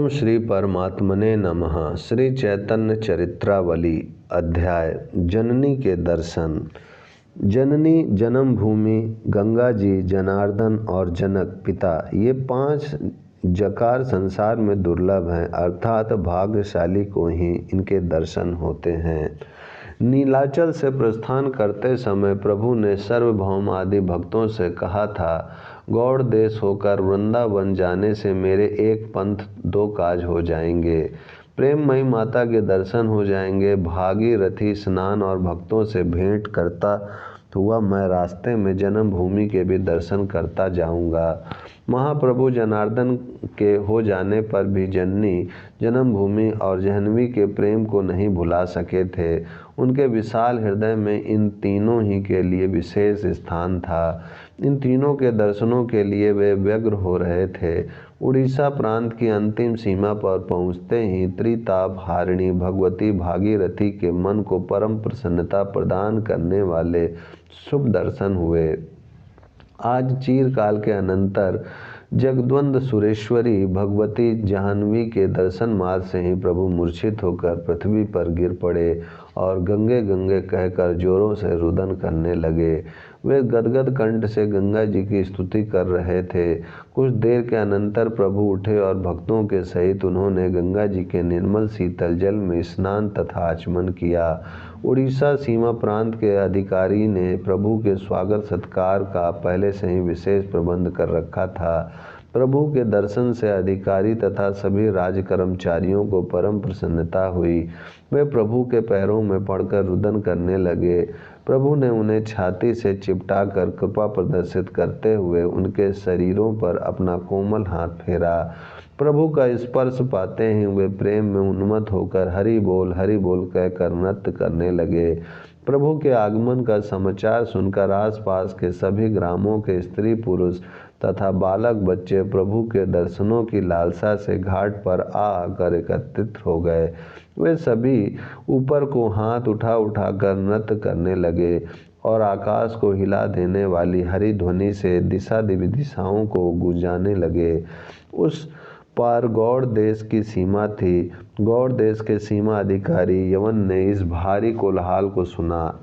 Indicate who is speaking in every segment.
Speaker 1: ओम श्री परमात्मने नमः। श्री चैतन्य चरित्रावली अध्याय जननी के दर्शन। जननी, जन्मभूमि, गंगा जी, जनार्दन और जनक पिता, ये 5 जकार संसार में दुर्लभ हैं, अर्थात भाग्यशाली को ही इनके दर्शन होते हैं। नीलाचल से प्रस्थान करते समय प्रभु ने सर्वभौम आदि भक्तों से कहा था, गौड़ देश होकर वृंदावन जाने से मेरे एक पंथ 2 काज हो जाएंगे। प्रेममयी माता के दर्शन हो जाएंगे, भागीरथी स्नान और भक्तों से भेंट करता हुआ मैं रास्ते में जन्मभूमि के भी दर्शन करता जाऊंगा। महाप्रभु जनार्दन के हो जाने पर भी जननी, जन्मभूमि और जाह्नवी के प्रेम को नहीं भुला सके थे। उनके विशाल हृदय में इन तीनों ही के लिए विशेष स्थान था। इन तीनों के दर्शनों के लिए वे व्यग्र हो रहे थे। उड़ीसा प्रांत की अंतिम सीमा पर पहुँचते ही त्रिताप हारिणी भगवती भागीरथी के मन को परम प्रसन्नता प्रदान करने वाले शुभ दर्शन हुए। आज चीरकाल के अनंतर जगद्वंद सुरेश्वरी भगवती जाह्नवी के दर्शन मात्र से ही प्रभु मूर्छित होकर पृथ्वी पर गिर पड़े और गंगे गंगे कहकर जोरों से रुदन करने लगे। वे गदगद कंठ से गंगा जी की स्तुति कर रहे थे। कुछ देर के अनंतर प्रभु उठे और भक्तों के सहित उन्होंने गंगा जी के निर्मल शीतल जल में स्नान तथा आचमन किया। उड़ीसा सीमा प्रांत के अधिकारी ने प्रभु के स्वागत सत्कार का पहले से ही विशेष प्रबंध कर रखा था। प्रभु के दर्शन से अधिकारी तथा सभी राज कर्मचारियों को परम प्रसन्नता हुई। वे प्रभु के पैरों में पड़कर रुदन करने लगे। प्रभु ने उन्हें छाती से चिपटाकर कृपा प्रदर्शित करते हुए उनके शरीरों पर अपना कोमल हाथ फेरा। प्रभु का स्पर्श पाते ही वे प्रेम में उन्मत्त होकर हरि बोल कहकर नृत्य करने लगे। प्रभु के आगमन का समाचार सुनकर आसपास के सभी ग्रामों के स्त्री पुरुष तथा बालक बच्चे प्रभु के दर्शनों की लालसा से घाट पर आकर एकत्रित हो गए। वे सभी ऊपर को हाथ उठाकर नृत्य करने लगे और आकाश को हिला देने वाली हरि ध्वनि से दिशा दिशाओं को गूंजाने लगे। उस पार गौड़ देश की सीमा थी। गौड़ देश के सीमा अधिकारी यवन ने इस भारी कोलाहल को सुना,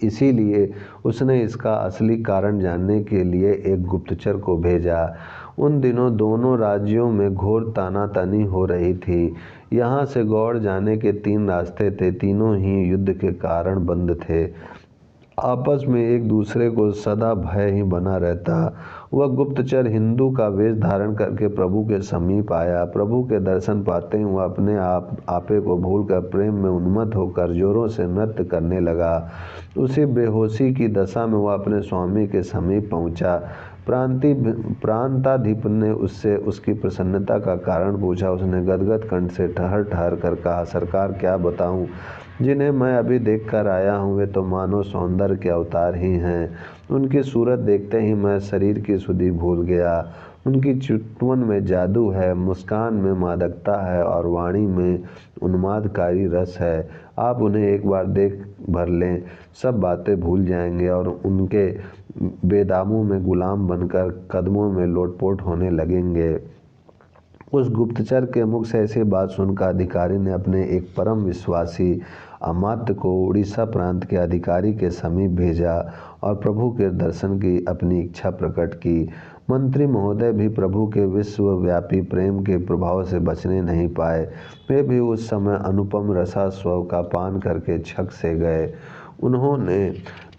Speaker 1: इसीलिए उसने इसका असली कारण जानने के लिए एक गुप्तचर को भेजा। उन दिनों दोनों राज्यों में घोर तानातनी हो रही थी। यहाँ से गौड़ जाने के 3 रास्ते थे, तीनों ही युद्ध के कारण बंद थे। आपस में एक दूसरे को सदा भय ही बना रहता। वह गुप्तचर हिंदू का वेश धारण करके प्रभु के समीप आया। प्रभु के दर्शन पाते ही वह अपने आपे को भूलकर प्रेम में उन्मत्त होकर जोरों से नृत्य करने लगा। उसी बेहोशी की दशा में वह अपने स्वामी के समीप पहुंचा। प्रांताधिप ने उससे उसकी प्रसन्नता का पूछा। उसने गदगद कंठ से ठहर कर कहा, सरकार क्या बताऊं, जिन्हें मैं अभी देख कर आया हूँ वे तो मानो सौंदर्य के अवतार ही हैं। उनकी सूरत देखते ही मैं शरीर की सुधि भूल गया। उनकी चितवन में जादू है, मुस्कान में मादकता है और वाणी में उन्मादकारी रस है। आप उन्हें एक बार देख भर लें, सब बातें भूल जाएंगे और उनके बेदामों में गुलाम बनकर कदमों में लोटपोट होने लगेंगे। उस गुप्तचर के मुख से ऐसी बात सुनकर अधिकारी ने अपने एक परम विश्वासी अमात्य को उड़ीसा प्रांत के अधिकारी के समीप भेजा और प्रभु के दर्शन की अपनी इच्छा प्रकट की। मंत्री महोदय भी प्रभु के विश्वव्यापी प्रेम के प्रभाव से बचने नहीं पाए। वे भी उस समय अनुपम रसास्वाद का पान करके छक से गए। उन्होंने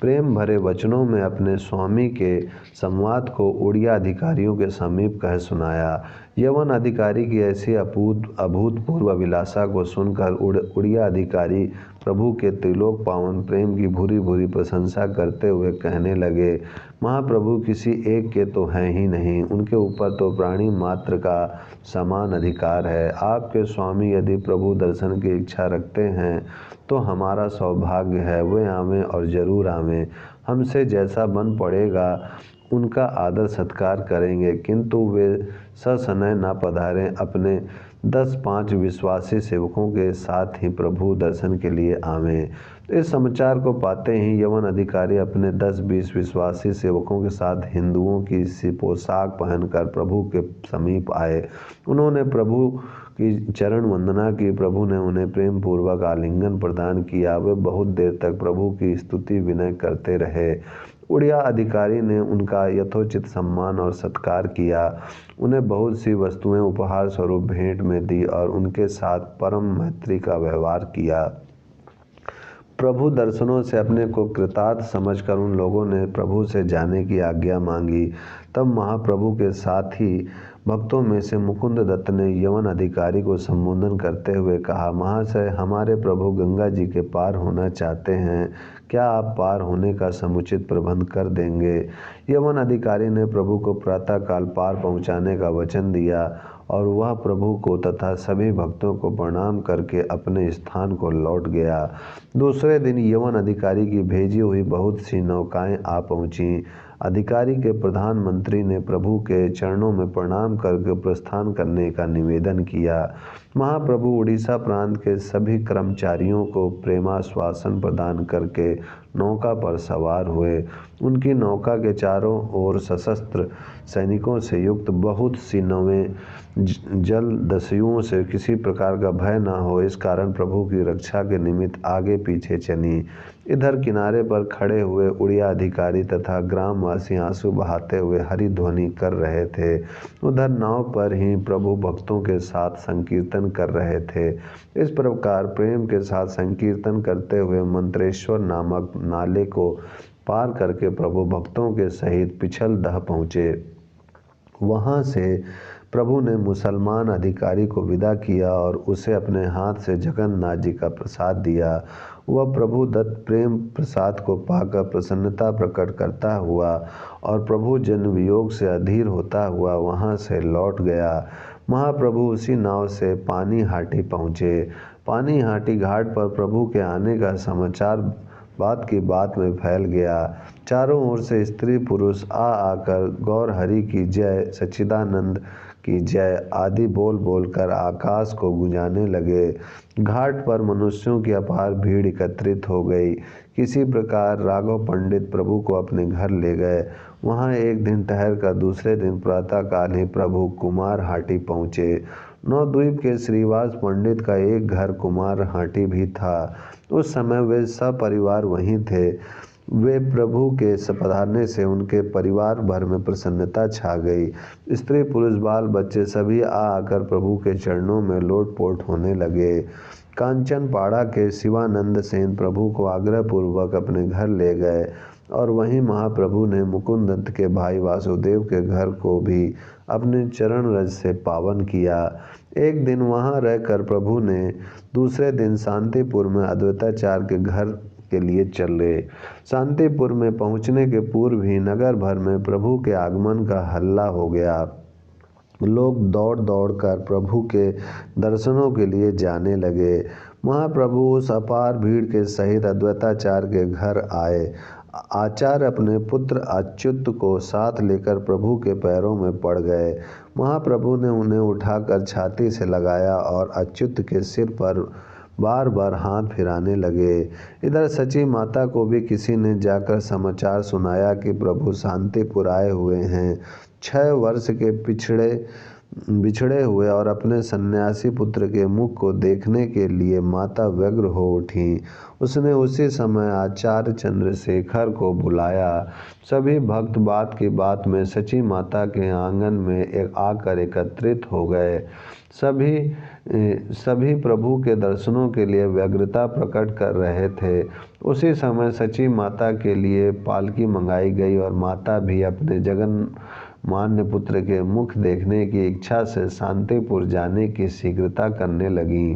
Speaker 1: प्रेम भरे वचनों में अपने स्वामी के संवाद को उड़िया अधिकारियों के समीप कह सुनाया। यवन अधिकारी की ऐसी अभूतपूर्व अभिलाषा को सुनकर उड़िया अधिकारी प्रभु के त्रिलोक पावन प्रेम की भूरी भूरी प्रशंसा करते हुए कहने लगे, महाप्रभु किसी एक के तो हैं ही नहीं, उनके ऊपर तो प्राणी मात्र का समान अधिकार है। आपके स्वामी यदि प्रभु दर्शन की इच्छा रखते हैं तो हमारा सौभाग्य है, वे आवें और जरूर आवें। हमसे जैसा बन पड़ेगा उनका आदर सत्कार करेंगे, किंतु वे ससनय ना पधारें, अपने 10-5 विश्वासी सेवकों के साथ ही प्रभु दर्शन के लिए आवें। इस समाचार को पाते ही यवन अधिकारी अपने 10-20 विश्वासी सेवकों के साथ हिंदुओं की सी पोशाक पहनकर प्रभु के समीप आए। उन्होंने प्रभु की चरण वंदना की। प्रभु ने उन्हें प्रेम पूर्वक आलिंगन प्रदान किया। वे बहुत देर तक प्रभु की स्तुति विनय करते रहे। उड़िया अधिकारी ने उनका यथोचित सम्मान और सत्कार किया, उन्हें बहुत सी वस्तुएं उपहार स्वरूप भेंट में दी और उनके साथ परम मैत्री का व्यवहार किया। प्रभु दर्शनों से अपने को कृतार्थ समझकर उन लोगों ने प्रभु से जाने की आज्ञा मांगी। तब महाप्रभु के साथी भक्तों में से मुकुंद दत्त ने यवन अधिकारी को संबोधन करते हुए कहा, महाशय, हमारे प्रभु गंगा जी के पार होना चाहते हैं, क्या आप पार होने का समुचित प्रबंध कर देंगे? यवन अधिकारी ने प्रभु को प्रातःकाल पार पहुंचाने का वचन दिया और वह प्रभु को तथा सभी भक्तों को प्रणाम करके अपने स्थान को लौट गया। दूसरे दिन यवन अधिकारी की भेजी हुई बहुत सी नौकाएं आ पहुंची। अधिकारी के प्रधानमंत्री ने प्रभु के चरणों में प्रणाम करके प्रस्थान करने का निवेदन किया। महाप्रभु उड़ीसा प्रांत के सभी कर्मचारियों को प्रेमाश्वासन प्रदान करके नौका पर सवार हुए। उनकी नौका के चारों ओर सशस्त्र सैनिकों से युक्त बहुत सी नावें जलदस्युओं से किसी प्रकार का भय न हो, इस कारण प्रभु की रक्षा के निमित्त आगे पीछे चली। इधर किनारे पर खड़े हुए उड़िया अधिकारी तथा ग्रामवासी आंसू बहाते हुए हरि ध्वनि कर रहे थे। उधर नाव पर ही प्रभु भक्तों के साथ संकीर्तन कर रहे थे। इस प्रकार प्रेम के साथ संकीर्तन करते हुए मंत्रेश्वर नामक नाले को पार करके प्रभु भक्तों के सहित पिछलदह पहुँचे। वहाँ से प्रभु ने मुसलमान अधिकारी को विदा किया और उसे अपने हाथ से जगन्नाथ जी का प्रसाद दिया। वह प्रभु दत्त प्रेम प्रसाद को पाकर प्रसन्नता प्रकट करता हुआ और प्रभु जन वियोग से अधीर होता हुआ वहाँ से लौट गया। महाप्रभु उसी नाव से पानी हाटी पहुँचे। पानी हाटी घाट पर प्रभु के आने का समाचार बात की बात में फैल गया। चारों ओर से स्त्री पुरुष आकर गौर हरि की जय, सच्चिदानंद की जय आदि बोल बोलकर आकाश को गुंजाने लगे। घाट पर मनुष्यों की अपार भीड़ एकत्रित हो गई। किसी प्रकार राघव पंडित प्रभु को अपने घर ले गए। वहाँ एक दिन ठहर कर दूसरे दिन प्रातःकाल ही प्रभु कुमार हाटी पहुँचे। नवद्वीप के श्रीवास पंडित का एक घर कुमार हाटी भी था। उस समय वे सपरिवार वहीं थे। वे प्रभु के पधारने से उनके परिवार भर में प्रसन्नता छा गई। स्त्री पुरुष बाल बच्चे सभी आकर प्रभु के चरणों में लोटपोट होने लगे। कांचनपाड़ा के शिवानंद सेन प्रभु को आग्रहपूर्वक अपने घर ले गए और वहीं महाप्रभु ने मुकुंद दत्त के भाई वासुदेव के घर को भी अपने चरण रज से पावन किया। एक दिन वहाँ रहकर प्रभु ने दूसरे दिन शांतिपुर में अद्वैताचार्य के घर के लिए चले। शांतिपुर में पहुँचने के पूर्व ही नगर भर में प्रभु के आगमन का हल्ला हो गया। लोग दौड़ दौड़ कर प्रभु के दर्शनों के लिए जाने लगे। महाप्रभु उस अपार भीड़ के सहित अद्वैताचार्य के घर आए। आचार्य अपने पुत्र अच्युत को साथ लेकर प्रभु के पैरों में पड़ गए। महाप्रभु ने उन्हें उठाकर छाती से लगाया और अच्युत के सिर पर बार बार हाथ फिराने लगे। इधर सची माता को भी किसी ने जाकर समाचार सुनाया कि प्रभु शांतिपुर आए हुए हैं। 6 वर्ष के बिछड़े हुए और अपने सन्यासी पुत्र के मुख को देखने के लिए माता व्यग्र हो उठी। उसने उसी समय आचार्य चंद्रशेखर को बुलाया। सभी भक्त बात की बात में सची माता के आंगन में आकर एकत्रित हो गए। सभी प्रभु के दर्शनों के लिए व्यग्रता प्रकट कर रहे थे। उसी समय सची माता के लिए पालकी मंगाई गई और माता भी अपने जगन्मान्य पुत्र के मुख देखने की इच्छा से शांतिपुर जाने की शीघ्रता करने लगी।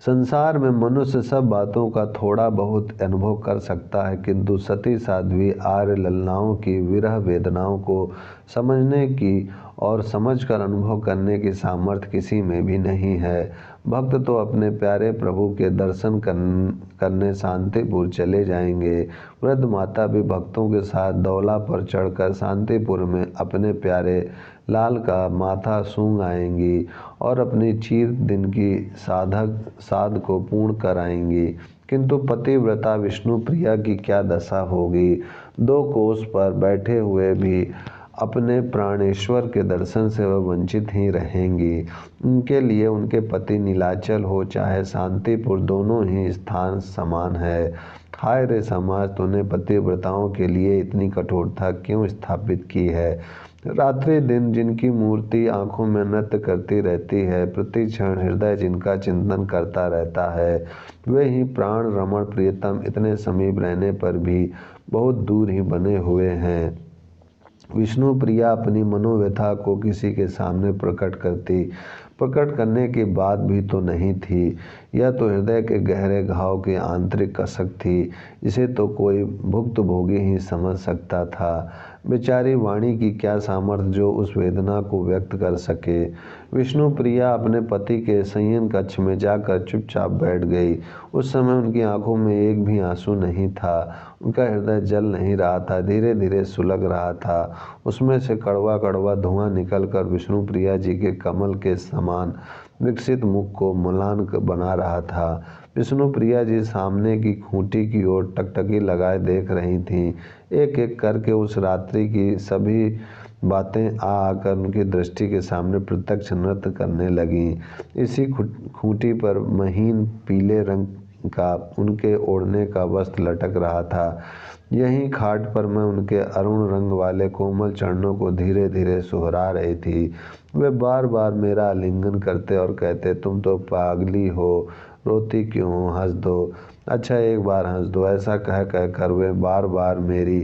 Speaker 1: संसार में मनुष्य सब बातों का थोड़ा बहुत अनुभव कर सकता है, किंतु सती साध्वी आर्य ललनाओं की विरह वेदनाओं को समझने की और समझकर अनुभव करने की सामर्थ्य किसी में भी नहीं है। भक्त तो अपने प्यारे प्रभु के दर्शन करने शांतिपुर चले जाएंगे। वृद्ध माता भी भक्तों के साथ दौला पर चढ़कर शांतिपुर में अपने प्यारे लाल का माथा सूंघ आएंगी और अपनी चीर दिन की साध को पूर्ण कराएंगी। किंतु पतिव्रता विष्णु प्रिया की क्या दशा होगी। 2 कोस पर बैठे हुए भी अपने प्राणेश्वर के दर्शन से वह वंचित ही रहेंगी। उनके लिए उनके पति नीलाचल हो चाहे शांतिपुर, दोनों ही स्थान समान है। हाय रे समाज, तूने पतिव्रताओं के लिए इतनी कठोरता क्यों स्थापित की है। रात्रि दिन जिनकी मूर्ति आंखों में नृत्य करती रहती है, प्रति क्षण हृदय जिनका चिंतन करता रहता है, वे ही प्राण रमण प्रियतम इतने समीप रहने पर भी बहुत दूर ही बने हुए हैं। विष्णु प्रिया अपनी मनोव्यथा को किसी के सामने प्रकट करने की बात भी तो नहीं थी। यह तो हृदय के गहरे घाव की आंतरिक कसक थी। इसे तो कोई भुक्तभोगी ही समझ सकता था। बेचारी वाणी की क्या सामर्थ्य जो उस वेदना को व्यक्त कर सके। विष्णु प्रिया अपने पति के शयन कक्ष में जाकर चुपचाप बैठ गई। उस समय उनकी आंखों में एक भी आंसू नहीं था। उनका हृदय जल नहीं रहा था, धीरे धीरे सुलग रहा था। उसमें से कड़वा कड़वा धुआं निकलकर विष्णु प्रिया जी के कमल के समान विकसित मुख को म्लान बना रहा था। विष्णु प्रिया जी सामने की खूंटी की ओर टकटकी लगाए देख रही थीं। एक एक करके उस रात्रि की सभी बातें आकर उनकी दृष्टि के सामने प्रत्यक्ष नृत्य करने लगीं। इसी खूंटी पर महीन पीले रंग का उनके ओढ़ने का वस्त्र लटक रहा था। यहीं खाट पर मैं उनके अरुण रंग वाले कोमल चरणों को धीरे धीरे सुहरा रही थी। वे बार बार मेरा आलिंगन करते और कहते, तुम तो पागली हो, रोती क्यों हो, हंस दो, अच्छा एक बार हंस दो। ऐसा कह कह कर वे बार बार मेरी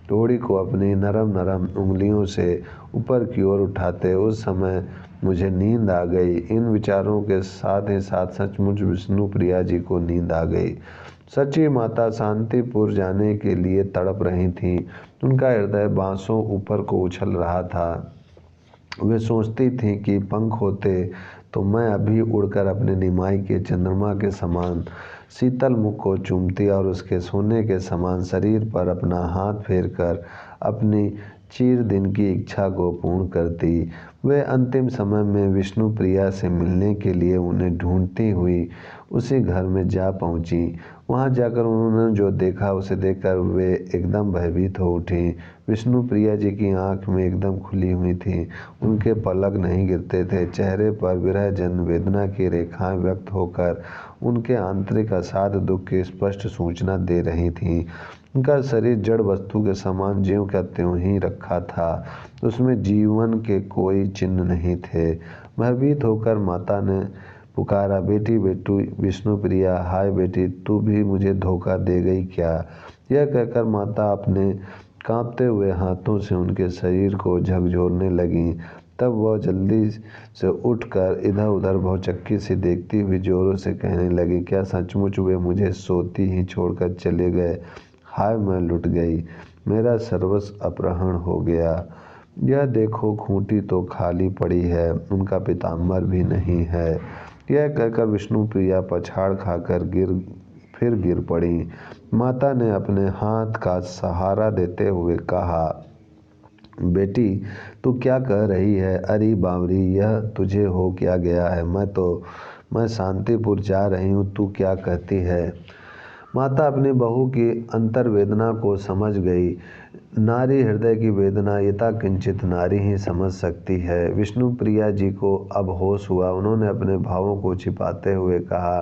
Speaker 1: डोरी को अपनी नरम नरम उंगलियों से ऊपर की ओर उठाते। उस समय मुझे नींद आ गई। इन विचारों के साथ ही साथ सचमुच विष्णु प्रिया जी को नींद आ गई। सच्ची माता शांतिपुर जाने के लिए तड़प रही थीं। उनका हृदय बांसों ऊपर को उछल रहा था। वे सोचती थीं कि पंख होते तो मैं अभी उड़कर अपने निमाई के चंद्रमा के समान शीतल मुख को चूमती और उसके सोने के समान शरीर पर अपना हाथ फेरकर अपनी चिर दिन की इच्छा को पूर्ण करती। वे अंतिम समय में विष्णु प्रिया से मिलने के लिए उन्हें ढूंढती हुई उसी घर में जा पहुंची। वहां जाकर उन्होंने जो देखा उसे देखकर वे एकदम भयभीत हो उठी। विष्णु प्रिया जी की आंख में एकदम खुली हुई थी। उनके पलक नहीं गिरते थे। चेहरे पर विरह जन वेदना की रेखाएं व्यक्त होकर उनके आंतरिक असाध्य दुख की स्पष्ट सूचना दे रही थीं। उनका शरीर जड़ वस्तु के समान ज्यों का त्यों ही रखा था। उसमें जीवन के कोई चिन्ह नहीं थे। भयभीत होकर माता ने पुकारा, बेटी बेटू विष्णु प्रिया, हाय बेटी, तू भी मुझे धोखा दे गई क्या। यह कहकर माता अपने कांपते हुए हाथों से उनके शरीर को झकझोरने लगीं। तब वह जल्दी से उठकर इधर उधर भौचक्की से देखती हुई जोरों से कहने लगी, क्या सचमुच वे मुझे सोती ही छोड़कर चले गए। हाय मैं लुट गई, मेरा सर्वस्व अपहरण हो गया। यह देखो खूंटी तो खाली पड़ी है, उनका पीताम्बर भी नहीं है। यह कहकर विष्णु प्रिया पछाड़ खाकर फिर गिर पड़ी। माता ने अपने हाथ का सहारा देते हुए कहा, बेटी तू क्या कह रही है। अरे बावरी, यह तुझे हो क्या गया है। मैं शांतिपुर जा रही हूँ, तू क्या कहती है। माता अपनी बहू की अंतर्वेदना को समझ गई। नारी हृदय की वेदना यथा किंचित नारी ही समझ सकती है। विष्णु प्रिया जी को अब होश हुआ। उन्होंने अपने भावों को छिपाते हुए कहा,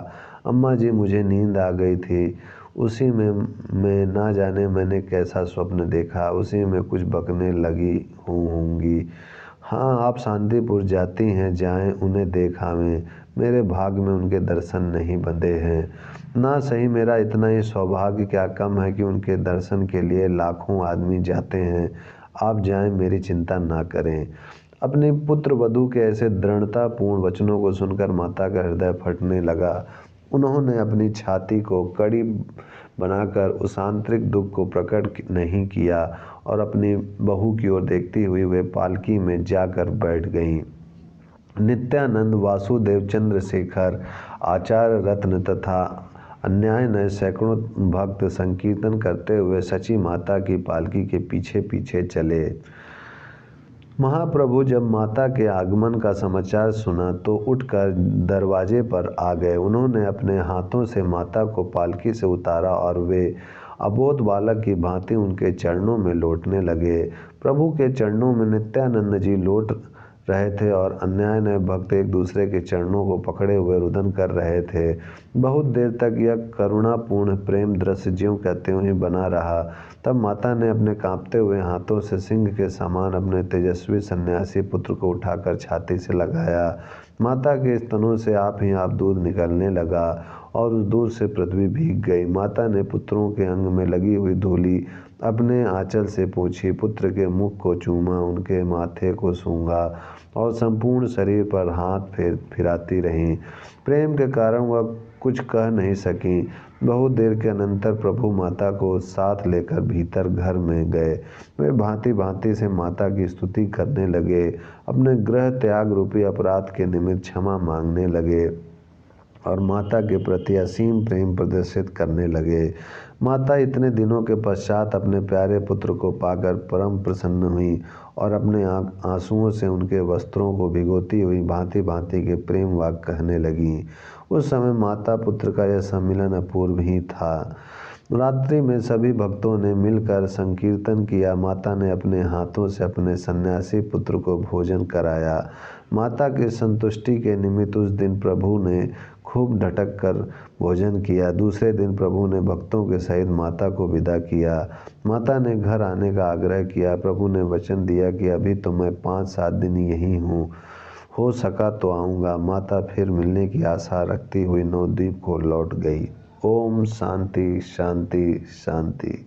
Speaker 1: अम्मा जी मुझे नींद आ गई थी। उसी में मैं ना जाने मैंने कैसा स्वप्न देखा, उसी में कुछ बकने लगी होंगी। हाँ आप शांतिपुर जाती हैं, जाएं उन्हें देख आवें। मेरे भाग में उनके दर्शन नहीं बंधे हैं। ना सही मेरा इतना ही सौभाग्य क्या कम है कि उनके दर्शन के लिए लाखों आदमी जाते हैं। आप जाएं, मेरी चिंता ना करें। अपने पुत्र वधू के ऐसे दृढ़तापूर्ण वचनों को सुनकर माता का हृदय फटने लगा। उन्होंने अपनी छाती को कड़ी बनाकर उस आंतरिक दुख को प्रकट नहीं किया और अपनी बहू की ओर देखती हुई वे पालकी में जाकर बैठ गईं। नित्यानंद, वासुदेव, चंद्रशेखर, आचार्य रत्न तथा अन्याय सैकड़ों भक्त संकीर्तन करते हुए सची माता की पालकी के पीछे पीछे चले। महाप्रभु जब माता के आगमन का समाचार सुना तो उठकर दरवाजे पर आ गए। उन्होंने अपने हाथों से माता को पालकी से उतारा और वे अबोध बालक की भांति उनके चरणों में लौटने लगे। प्रभु के चरणों में नित्यानंद जी लौट रहे थे और अन्याय भक्त एक दूसरे के चरणों को पकड़े हुए रुदन कर रहे थे। बहुत देर तक यह करुणापूर्ण प्रेम दृश्य ज्यों का त्यों ही बना रहा। तब माता ने अपने कांपते हुए हाथों से सिंह के समान अपने तेजस्वी सन्यासी पुत्र को उठाकर छाती से लगाया। माता के स्तनों से आप ही आप दूध निकलने लगा और उस दूध से पृथ्वी भीग गई। माता ने पुत्रों के अंग में लगी हुई धूलि अपने आंचल से पोंछी, पुत्र के मुख को चूमा, उनके माथे को सूंघा और संपूर्ण शरीर पर हाथ फिराती रहीं। प्रेम के कारण वह कुछ कह नहीं सकी। बहुत देर के अनंतर प्रभु माता को साथ लेकर भीतर घर में गए। वे भांति भांति से माता की स्तुति करने लगे, अपने गृह त्याग रूपी अपराध के निमित्त क्षमा मांगने लगे और माता के प्रति असीम प्रेम प्रदर्शित करने लगे। माता इतने दिनों के पश्चात अपने प्यारे पुत्र को पाकर परम प्रसन्न हुई और अपने आंसुओं से उनके वस्त्रों को भिगोती हुई भांति भांति के प्रेम वाक्य कहने लगी। उस समय माता पुत्र का यह सम्मिलन अपूर्व ही था। रात्रि में सभी भक्तों ने मिलकर संकीर्तन किया। माता ने अपने हाथों से अपने सन्यासी पुत्र को भोजन कराया। माता की संतुष्टि के निमित्त उस दिन प्रभु ने खूब ढटक कर भोजन किया। दूसरे दिन प्रभु ने भक्तों के सहित माता को विदा किया। माता ने घर आने का आग्रह किया। प्रभु ने वचन दिया कि अभी तो मैं 5-7 दिन यहीं हूँ, हो सका तो आऊँगा। माता फिर मिलने की आशा रखती हुई नवद्वीप को लौट गई। ओम शांति शांति शांति।